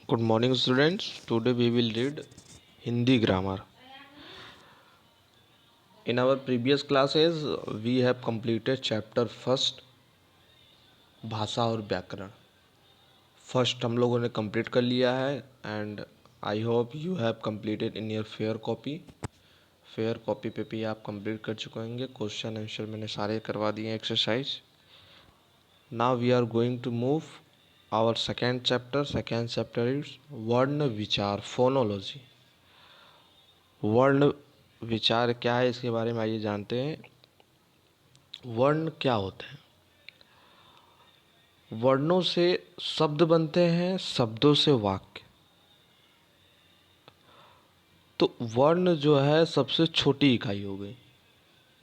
Good morning, students. Today we will read Hindi grammar. In our previous classes, we have completed chapter first, भाषा और व्याकरण. First हम लोगों ने complete कर लिया है and I hope you have completed in your fair copy. Fair copy पे भी आप कंप्लीट कर चुके होंगे. क्वेश्चन आंसर मैंने सारे करवा दिए exercise. Now we are going to move our second chapter. Second chapter is वर्ण विचार, फोनोलॉजी. वर्ण विचार क्या है, इसके बारे में आइए जानते हैं. वर्ण क्या होते हैं? वर्णों से शब्द बनते हैं, शब्दों से वाक्य. तो वर्ण जो है सबसे छोटी इकाई हो गई.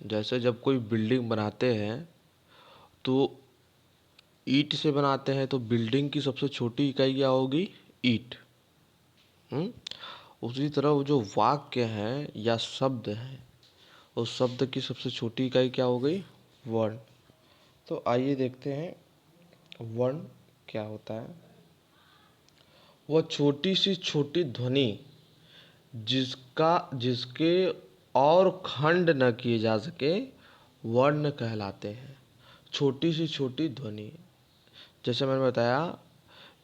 जैसे जब कोई बिल्डिंग बनाते हैं तो ईंट से बनाते हैं, तो बिल्डिंग की सबसे छोटी इकाई क्या होगी? ईंट. उसी तरह वो जो वाक्य हैं या शब्द हैं, उस शब्द की सबसे छोटी इकाई क्या हो गई? वर्ण. तो आइए देखते हैं वर्ण क्या होता है. वह छोटी सी छोटी ध्वनि जिसके और खंड न किए जा सके वर्ण कहलाते हैं. छोटी सी छोटी ध्वनि. जैसे मैंने बताया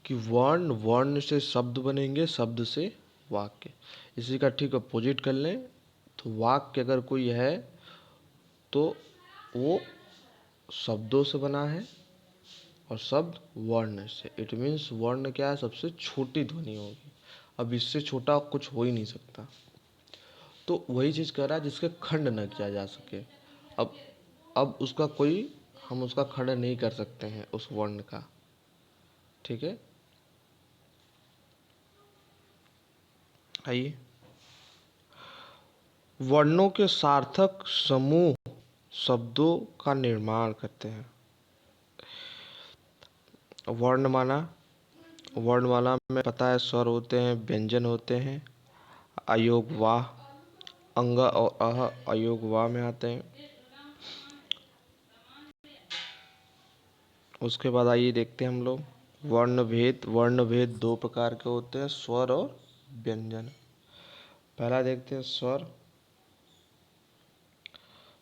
कि वर्ण से शब्द बनेंगे, शब्द से वाक्य. इसी का ठीक अपोजिट कर लें तो वाक्य अगर कोई है तो वो शब्दों से बना है और शब्द वर्ण से. इट मीन्स वर्ण क्या है? सबसे छोटी ध्वनि होगी. अब इससे छोटा कुछ हो ही नहीं सकता. तो वही चीज़ कह रहा है जिसके खंड न किया जा सके. अब उसका कोई, हम उसका खंड नहीं कर सकते हैं उस वर्ण का. ठीक है, आइए. वर्णों के सार्थक समूह शब्दों का निर्माण करते हैं. वर्णमाला में पता है स्वर होते हैं, व्यंजन होते हैं, अयोग वाह, अंग और अह अयोग वाह में आते हैं. उसके बाद आइए देखते हैं हम लोग वर्ण भेद दो प्रकार के होते हैं, स्वर और व्यंजन. पहला देखते हैं स्वर.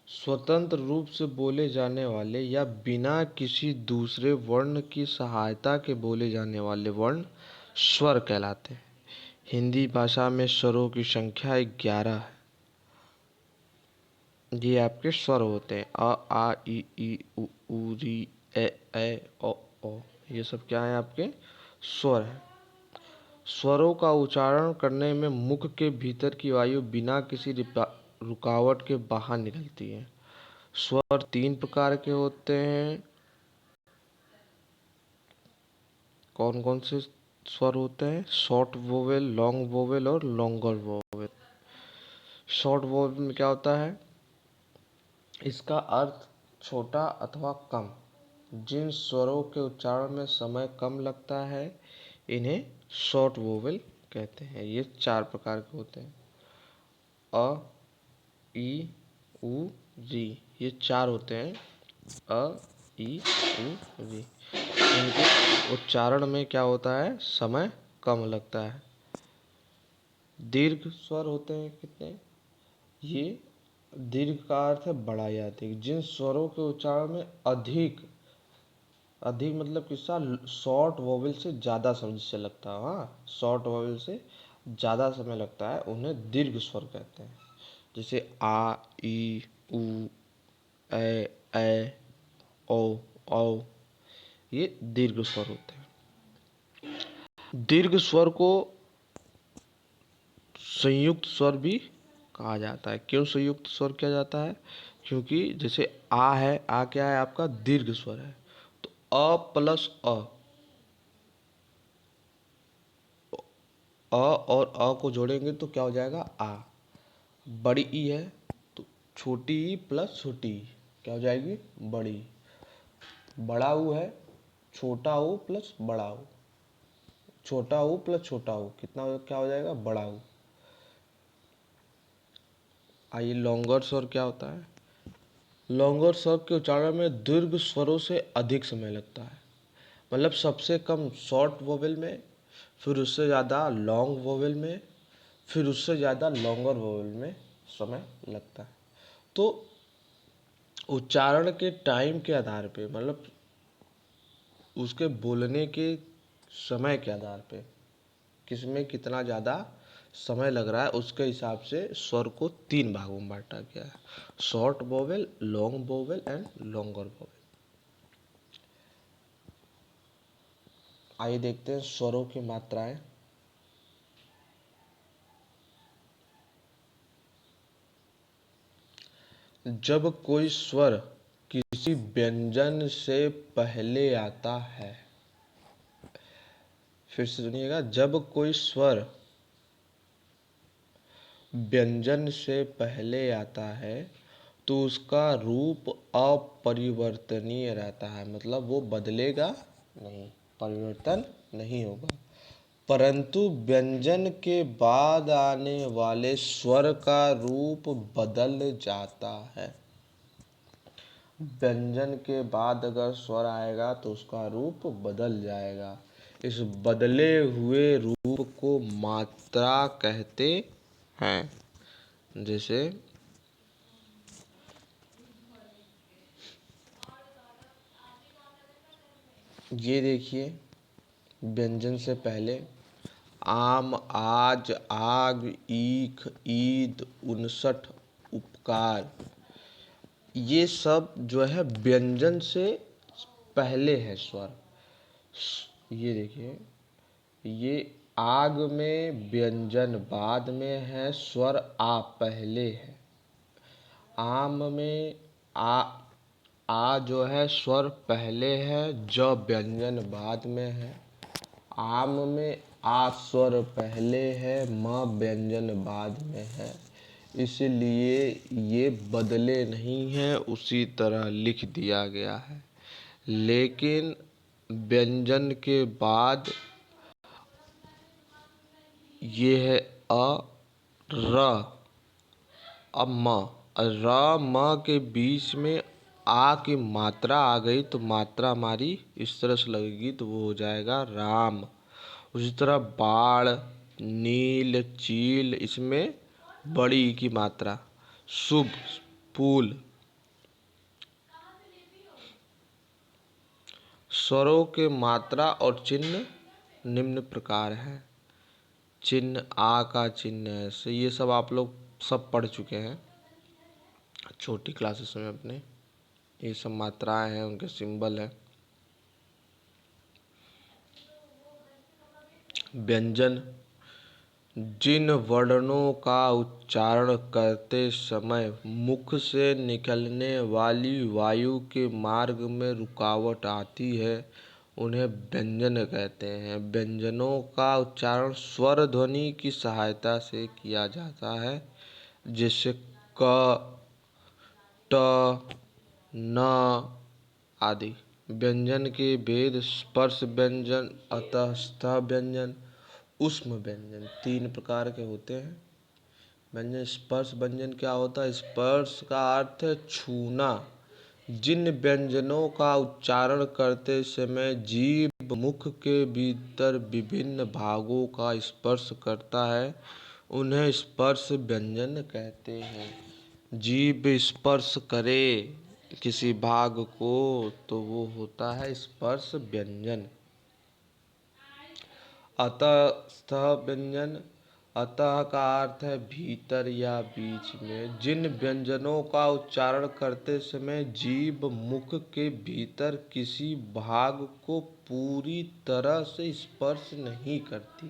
स्वतंत्र रूप से बोले जाने वाले या बिना किसी दूसरे वर्ण की सहायता के बोले जाने वाले वर्ण स्वर कहलाते हैं. हिंदी भाषा में स्वरों की संख्या 11 है. ये आपके स्वर होते हैं. अ आ ई उ री ए ओ. ये सब क्या है? आपके स्वर हैं. स्वरों का उच्चारण करने में मुख के भीतर की वायु बिना किसी रुकावट के बाहर निकलती है. स्वर 3 प्रकार के होते हैं. कौन कौन से स्वर होते हैं? शॉर्ट वोवेल, लॉन्ग वोवेल और लॉन्गर वोवेल. शॉर्ट वोवेल में क्या होता है? इसका अर्थ छोटा अथवा कम. जिन स्वरों के उच्चारण में समय कम लगता है इन्हें शॉर्ट वोवेल कहते हैं. ये 4 प्रकार के होते हैं. अ, ई, उ, री. ये 4 होते हैं. अ, ई, उ, री. इनके उच्चारण में क्या होता है? समय कम लगता है. दीर्घ स्वर होते हैं कितने? ये दीर्घ का अर्थ है बड़ा या अधिक. जिन स्वरों के उच्चारण में अधिक अधिक मतलब किसका? शॉर्ट वोवेल से ज़्यादा समय जिससे लगता है. हाँ, शॉर्ट वोवेल से ज़्यादा समय लगता है उन्हें दीर्घ स्वर कहते हैं. जैसे आ, ई, उ, ए, ओ, औ. ये दीर्घ स्वर होते हैं. दीर्घ स्वर को संयुक्त स्वर भी कहा जाता है. क्यों संयुक्त स्वर किया जाता है? क्योंकि जैसे आ है, आ क्या है? आपका दीर्घ स्वर है. तो अ प्लस अ और अ को जोड़ेंगे तो क्या हो जाएगा? आ. बड़ी ई है तो छोटी ई प्लस छोटी ई क्या हो जाएगी? बड़ी. बड़ा ऊ है, छोटा ऊ प्लस बड़ा ऊ. छोटा ऊ प्लस छोटा ऊ कितना क्या हो जाएगा? बड़ा ऊ. आइए लॉन्गर स्वर क्या होता है? लॉन्गर स्वर के उच्चारण में दीर्घ स्वरों से अधिक समय लगता है. मतलब सबसे कम शॉर्ट वोवेल में फिर उससे ज़्यादा लॉन्ग वोवेल में, फिर उससे ज़्यादा लॉन्गर वोवेल में समय लगता है। तो उच्चारण के टाइम के आधार पे, मतलब उसके बोलने के समय के आधार पे, किसमें कितना ज़्यादा समय लग रहा है, उसके हिसाब से स्वर को 3 भागों में बांटा गया है: short vowel, long vowel and longer vowel. आइए देखते हैं स्वरों की मात्राएं। जब कोई स्वर किसी व्यंजन से पहले आता है, फिर से सुनिएगा, जब कोई स्वर व्यंजन से पहले आता है तो उसका रूप अपरिवर्तनीय रहता है, मतलब वो बदलेगा नहीं, परिवर्तन नहीं होगा। परंतु व्यंजन के बाद आने वाले स्वर का रूप बदल जाता है। व्यंजन के बाद अगर स्वर आएगा तो उसका रूप बदल जाएगा। इस बदले हुए रूप को मात्रा कहते हैं। जैसे ये देखिए, व्यंजन से पहले आम, आज, आग, ईख, ईद, 59, उपकार, ये सब जो है व्यंजन से पहले है स्वर। ये देखिए, ये आग में व्यंजन बाद में है, स्वर आ पहले है। आम में आ जो है स्वर पहले है, ज व्यंजन बाद में है। आम में आ स्वर पहले है, म व्यंजन बाद में है। इसलिए ये बदले नहीं हैं, उसी तरह लिख दिया गया है। लेकिन व्यंजन के बाद ये है अ, र, अब म, र म के बीच में आ की मात्रा आ गई तो मात्रा हमारी इस तरह से लगेगी तो वो हो जाएगा राम। उसी तरह बाढ़, नील, चील, इसमें बड़ी ई की मात्रा। शुभ, पुल। स्वरों के मात्रा और चिन्ह निम्न प्रकार हैं। चिन्ह, आ का चिन्ह ऐसे, ये सब आप लोग सब पढ़ चुके हैं छोटी क्लासेस में अपने। ये सब मात्राएं हैं, उनके सिंबल हैं। व्यंजन, जिन वर्णों का उच्चारण करते समय मुख से निकलने वाली वायु के मार्ग में रुकावट आती है, उन्हें व्यंजन कहते हैं। व्यंजनों का उच्चारण स्वर ध्वनि की सहायता से किया जाता है, जैसे क, ट, न आदि। व्यंजन के भेद: स्पर्श व्यंजन, अतःस्थ व्यंजन, ऊष्म व्यंजन। 3 प्रकार के होते हैं व्यंजन। स्पर्श व्यंजन क्या होता है? स्पर्श का अर्थ है छूना। जिन व्यंजनों का उच्चारण करते समय जीभ मुख के भीतर विभिन्न भागों का स्पर्श करता है, उन्हें स्पर्श व्यंजन कहते हैं। जीभ स्पर्श करे किसी भाग को तो वो होता है स्पर्श व्यंजन। अतःस्थ व्यंजन, अतः का अर्थ है भीतर या बीच में। जिन व्यंजनों का उच्चारण करते समय जीभ मुख के भीतर किसी भाग को पूरी तरह से स्पर्श नहीं करती,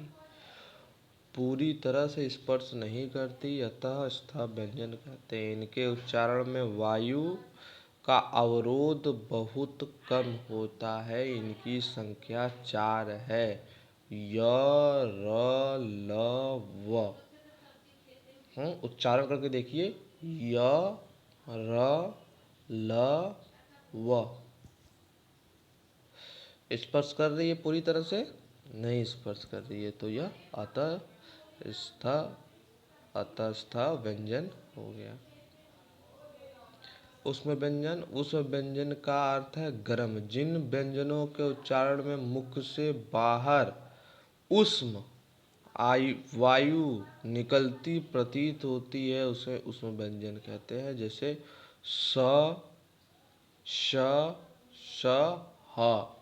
पूरी तरह से स्पर्श नहीं करती, अतः स्थ व्यंजन कहते हैं। इनके उच्चारण में वायु का अवरोध बहुत कम होता है। इनकी संख्या 4 है: य, र, ल, व। उच्चारण करके देखिए, य, र, ल, व। स्पर्श कर रही है पूरी तरह से? नहीं स्पर्श कर रही है, तो यह अतःस्थ, अतःस्थ व्यंजन हो गया। उसमें व्यंजन, उस व्यंजन का अर्थ है गर्म। जिन व्यंजनों के उच्चारण में मुख से बाहर उष्म वायु निकलती प्रतीत होती है, उसे उष्म व्यंजन कहते हैं। जैसे स, श, श, ह।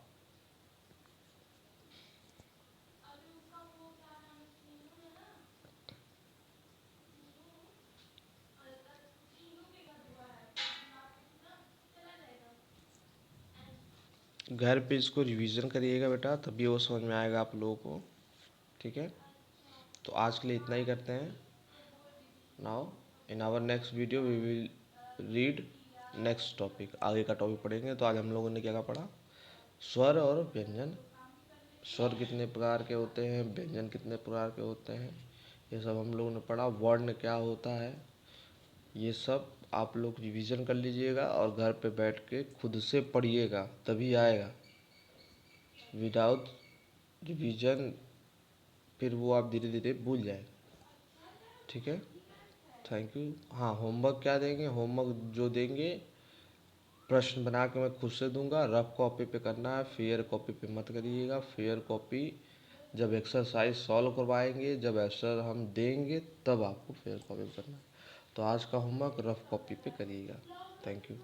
घर पे इसको रिवीजन करिएगा बेटा, तभी वो समझ में आएगा आप लोगों को। ठीक है, तो आज के लिए इतना ही करते हैं। Now in our next video we will read next topic, आगे का टॉपिक पढ़ेंगे। तो आज हम लोगों ने क्या क्या पढ़ा? स्वर और व्यंजन। स्वर कितने प्रकार के होते हैं, व्यंजन कितने प्रकार के होते हैं, ये सब हम लोगों ने पढ़ा। वर्ण क्या होता है, ये सब आप लोग रिवीजन कर लीजिएगा और घर पे बैठ के खुद से पढ़िएगा, तभी आएगा। विदाउट रिवीजन फिर वो आप धीरे धीरे भूल जाए। ठीक है, थैंक यू। हाँ, होमवर्क क्या देंगे? होमवर्क जो देंगे प्रश्न बना के मैं खुद से दूंगा, रफ कॉपी पे करना है, फेयर कॉपी पे मत करिएगा। फेयर कॉपी जब एक्सरसाइज सॉल्व करवाएंगे, जब आंसर हम देंगे, तब आपको फेयर कॉपी पे करना है। तो आज का होमवर्क रफ कॉपी पे करिएगा। Thank you.